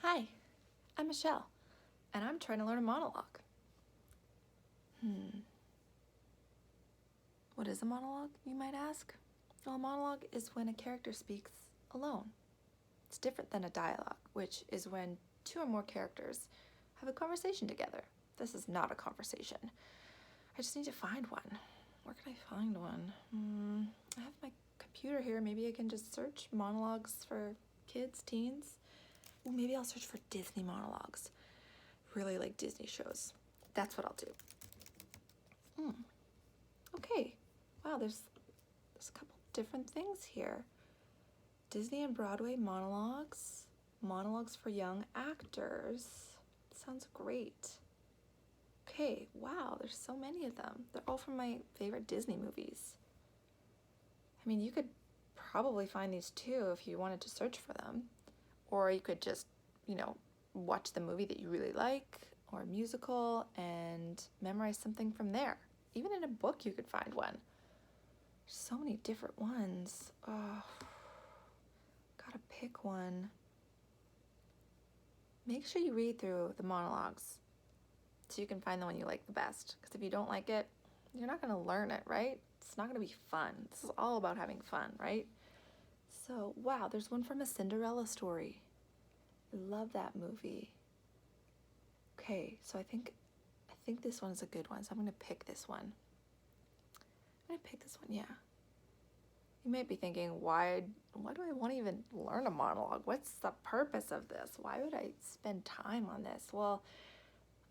Hi, I'm Michelle, and I'm trying to learn a monologue. What is a monologue, you might ask? Well, a monologue is when a character speaks alone. It's different than a dialogue, which is when two or more characters have a conversation together. This is not a conversation. I just need to find one. Where can I find one? I have my computer here. Maybe I can just search monologues for kids, teens. Well, maybe I'll search for Disney monologues. Really like Disney shows. That's what I'll do. Okay. Wow, there's a couple different things here. Disney and Broadway monologues. Monologues for young actors. Sounds great. Okay, wow, there's so many of them. They're all from my favorite Disney movies. I mean, you could probably find these too if you wanted to search for them. Or you could just, watch the movie that you really like or a musical and memorize something from there. Even in a book you could find one. There's so many different ones. Oh, gotta pick one. Make sure you read through the monologues so you can find the one you like the best. Because if you don't like it, you're not gonna learn it, right? It's not gonna be fun. This is all about having fun, right? So, wow, there's one from A Cinderella Story. I love that movie. Okay, so I think this one's a good one, so I'm gonna pick this one. Yeah. You might be thinking, why do I want to even learn a monologue? What's the purpose of this? Why would I spend time on this? Well,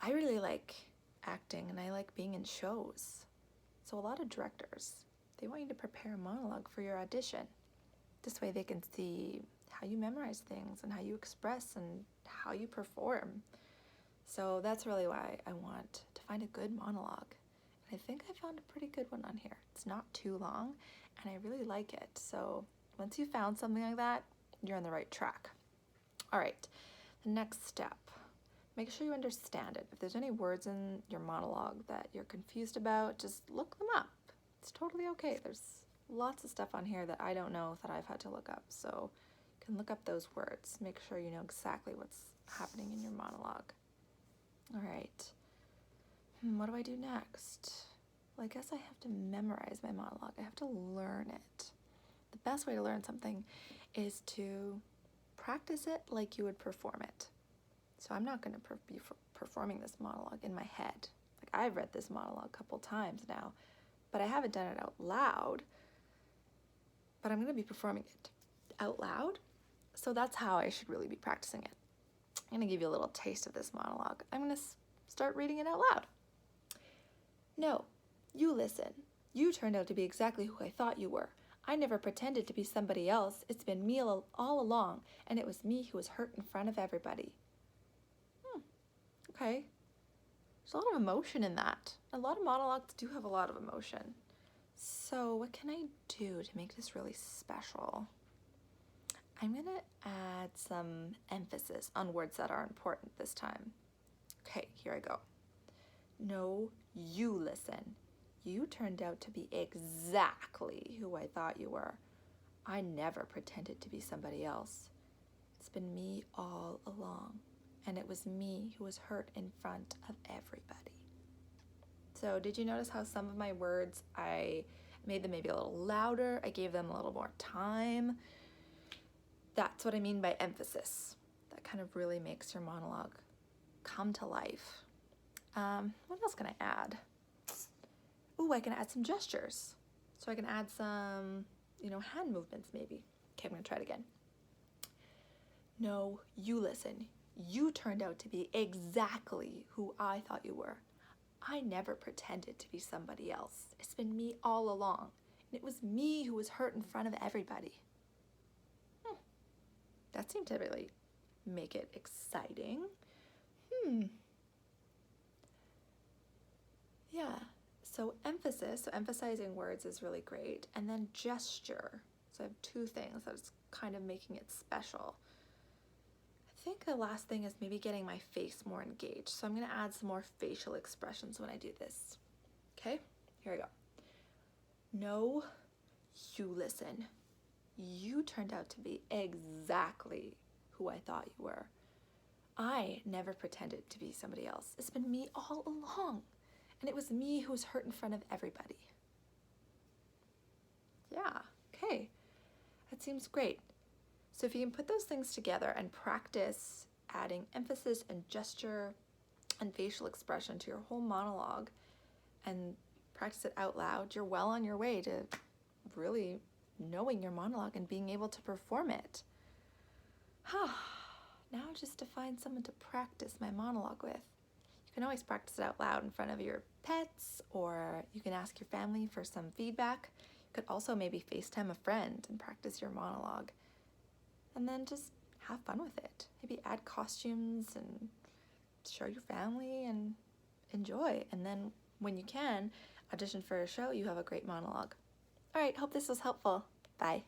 I really like acting and I like being in shows. So a lot of directors, they want you to prepare a monologue for your audition. This way they can see how you memorize things and how you express and how you perform. So that's really why I want to find a good monologue. And I think I found a pretty good one on here. It's not too long and I really like it. So once you found something like that, you're on the right track. All right, the next step. Make sure you understand it. If there's any words in your monologue that you're confused about, just look them up. It's totally okay. There's lots of stuff on here that I don't know that I've had to look up. So you can look up those words. Make sure you know exactly what's happening in your monologue. All right. What do I do next? Well, I guess I have to memorize my monologue. I have to learn it. The best way to learn something is to practice it like you would perform it. So I'm not going to be performing this monologue in my head. Like, I've read this monologue a couple times now, but I haven't done it out loud. But I'm going to be performing it out loud. So that's how I should really be practicing it. I'm going to give you a little taste of this monologue. I'm going to start reading it out loud. No, you listen. You turned out to be exactly who I thought you were. I never pretended to be somebody else. It's been me all along, and it was me who was hurt in front of everybody. Okay. There's a lot of emotion in that. A lot of monologues do have a lot of emotion. So what can I do to make this really special? I'm going to add some emphasis on words that are important this time. Okay, here I go. No, you listen. You turned out to be exactly who I thought you were. I never pretended to be somebody else. It's been me all along, and it was me who was hurt in front of everybody. So did you notice how some of my words, I made them maybe a little louder? I gave them a little more time. That's what I mean by emphasis. That kind of really makes your monologue come to life. What else can I add? Ooh, I can add some gestures. So I can add some, hand movements maybe. Okay, I'm gonna try it again. No, you listen. You turned out to be exactly who I thought you were. I never pretended to be somebody else. It's been me all along. And it was me who was hurt in front of everybody. That seemed to really make it exciting. Yeah, so emphasis, so emphasizing words is really great. And then gesture. So I have two things that's kind of making it special. I think the last thing is maybe getting my face more engaged. So I'm going to add some more facial expressions when I do this. Okay, here we go. No, you listen. You turned out to be exactly who I thought you were. I never pretended to be somebody else. It's been me all along. And it was me who was hurt in front of everybody. Yeah, okay. That seems great. So if you can put those things together and practice adding emphasis and gesture and facial expression to your whole monologue and practice it out loud, you're well on your way to really knowing your monologue and being able to perform it. Now just to find someone to practice my monologue with. You can always practice it out loud in front of your pets, or you can ask your family for some feedback. You could also maybe FaceTime a friend and practice your monologue. And then just have fun with it. Maybe add costumes and show your family and enjoy. And then when you can audition for a show, you have a great monologue. All right, hope this was helpful. Bye.